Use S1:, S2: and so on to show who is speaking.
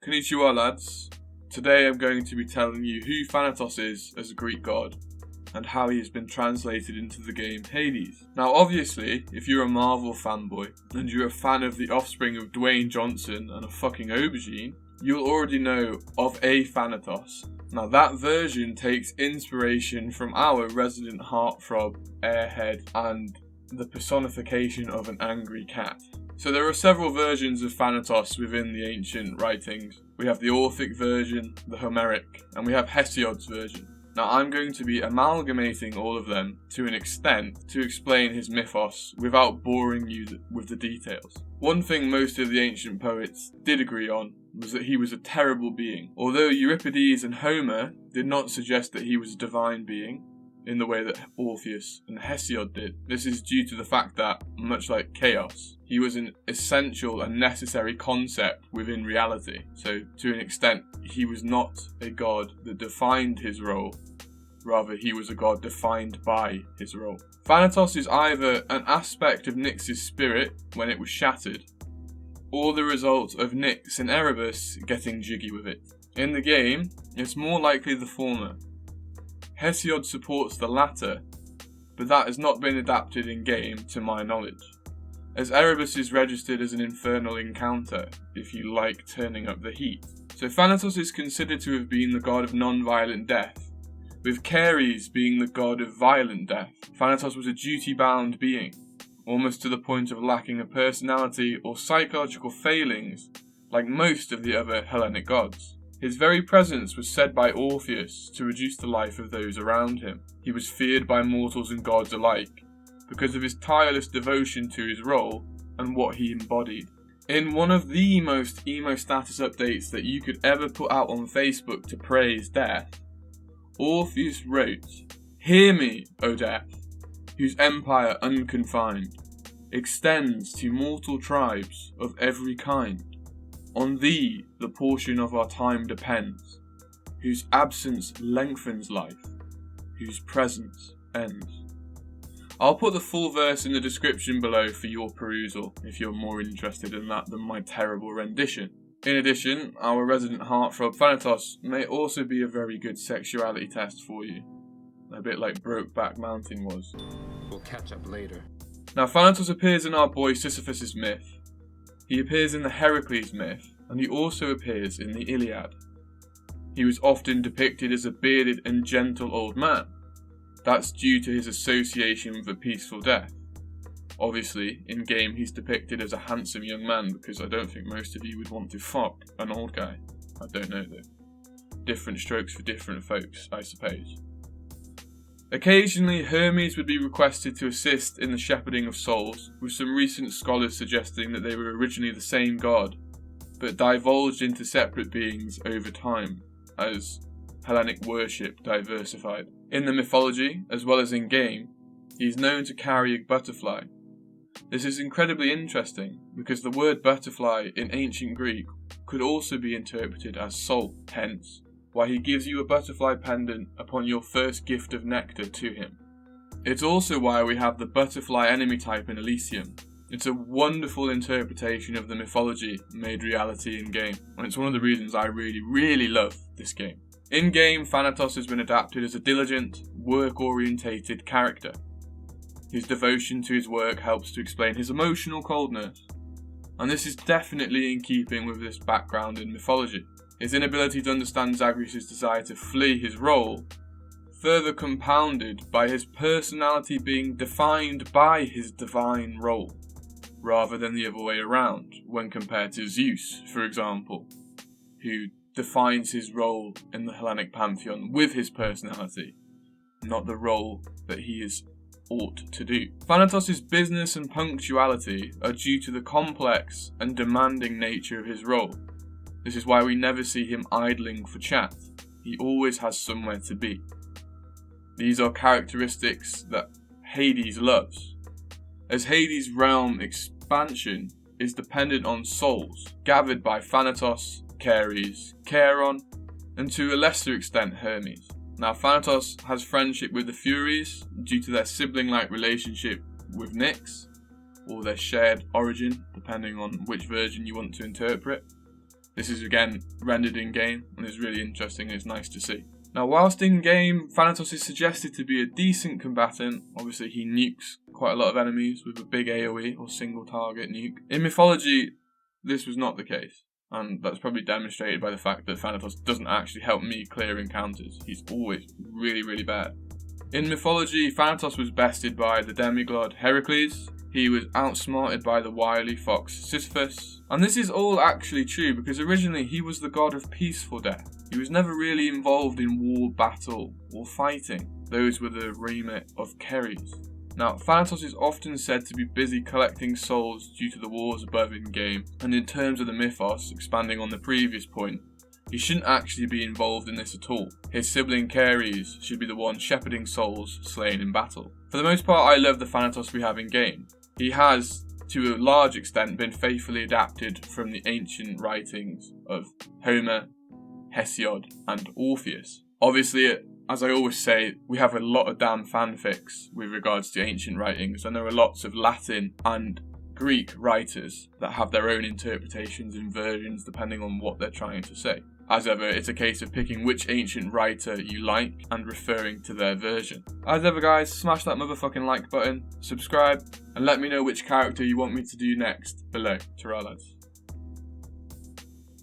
S1: Konnichiwa lads, today I'm going to be telling you who Thanatos is as a Greek god and how he has been translated into the game Hades. Now obviously, if you're a Marvel fanboy and you're a fan of the offspring of Dwayne Johnson and a fucking aubergine, you'll already know of a Thanatos. Now that version takes inspiration from our resident heartthrob, airhead, and the personification of an angry cat. So there are several versions of Thanatos within the ancient writings. We have the Orphic version, the Homeric, and we have Hesiod's version. Now I'm going to be amalgamating all of them to an extent to explain his mythos without boring you with the details. One thing most of the ancient poets did agree on was that he was a terrible being. Although Euripides and Homer did not suggest that he was a divine being, in the way that Orpheus and Hesiod did. This is due to the fact that, much like chaos, he was an essential and necessary concept within reality. So, to an extent, he was not a god that defined his role, rather he was a god defined by his role. Thanatos is either an aspect of Nyx's spirit when it was shattered, or the result of Nyx and Erebus getting jiggy with it. In the game, it's more likely the former. Hesiod supports the latter, but that has not been adapted in-game to my knowledge, as Erebus is registered as an infernal encounter, if you like turning up the heat. So Thanatos is considered to have been the god of non-violent death, with Ceres being the god of violent death. Thanatos was a duty-bound being, almost to the point of lacking a personality or psychological failings, like most of the other Hellenic gods. His very presence was said by Orpheus to reduce the life of those around him. He was feared by mortals and gods alike, because of his tireless devotion to his role and what he embodied. In one of the most emo status updates that you could ever put out on Facebook to praise death, Orpheus wrote, "Hear me, O death, whose empire unconfined extends to mortal tribes of every kind. On thee the portion of our time depends, whose absence lengthens life, whose presence ends." I'll put the full verse in the description below for your perusal, if you're more interested in that than my terrible rendition. In addition, our resident heartthrob Thanatos may also be a very good sexuality test for you, a bit like Brokeback Mountain was.
S2: We'll catch up later.
S1: Now Thanatos appears in our boy Sisyphus' myth. He appears in the Heracles myth, and he also appears in the Iliad. He was often depicted as a bearded and gentle old man. That's due to his association with a peaceful death. Obviously, in-game he's depicted as a handsome young man, because I don't think most of you would want to fuck an old guy. I don't know though. Different strokes for different folks, I suppose. Occasionally, Hermes would be requested to assist in the shepherding of souls, with some recent scholars suggesting that they were originally the same god, but divulged into separate beings over time, as Hellenic worship diversified. In the mythology, as well as in-game, he is known to carry a butterfly. This is incredibly interesting, because the word butterfly in ancient Greek could also be interpreted as soul, hence why he gives you a butterfly pendant upon your first gift of nectar to him. It's also why we have the butterfly enemy type in Elysium. It's a wonderful interpretation of the mythology made reality in-game, and it's one of the reasons I really love this game. In-game, Thanatos has been adapted as a diligent, work-orientated character. His devotion to his work helps to explain his emotional coldness, and this is definitely in keeping with this background in mythology. His inability to understand Zagreus' desire to flee his role, further compounded by his personality being defined by his divine role, rather than the other way around, when compared to Zeus, for example, who defines his role in the Hellenic pantheon with his personality, not the role that he is ought to do. Thanatos' business and punctuality are due to the complex and demanding nature of his role. This is why we never see him idling for chat. He always has somewhere to be. These are characteristics that Hades loves, as Hades' realm expansion is dependent on souls gathered by Thanatos, Ceres, Charon, and to a lesser extent Hermes. Now Thanatos has friendship with the Furies due to their sibling-like relationship with Nyx, or their shared origin, depending on which version you want to interpret. This is again rendered in game and is really interesting and it's nice to see. Now, whilst in game, Thanatos is suggested to be a decent combatant. Obviously, he nukes quite a lot of enemies with a big AoE or single target nuke. In Mythology, this was not the case, and that's probably demonstrated by the fact that Thanatos doesn't actually help me clear encounters. He's always really, really bad. In Mythology, Thanatos was bested by the demigod Heracles. He was outsmarted by the wily fox Sisyphus. And this is all actually true because originally he was the god of peaceful death. He was never really involved in war, battle, or fighting. Those were the remit of Keres. Now, Thanatos is often said to be busy collecting souls due to the wars above in game, and in terms of the mythos, expanding on the previous point, he shouldn't actually be involved in this at all. His sibling Keres should be the one shepherding souls slain in battle. For the most part, I love the Thanatos we have in game. He has, to a large extent, been faithfully adapted from the ancient writings of Homer, Hesiod, and Orpheus. Obviously, as I always say, we have a lot of damn fanfics with regards to ancient writings, and there are lots of Latin and Greek writers that have their own interpretations and versions depending on what they're trying to say. As ever, it's a case of picking which ancient writer you like and referring to their version. As ever guys, smash that motherfucking like button, subscribe, and let me know which character you want me to do next below. Ta-ra lads.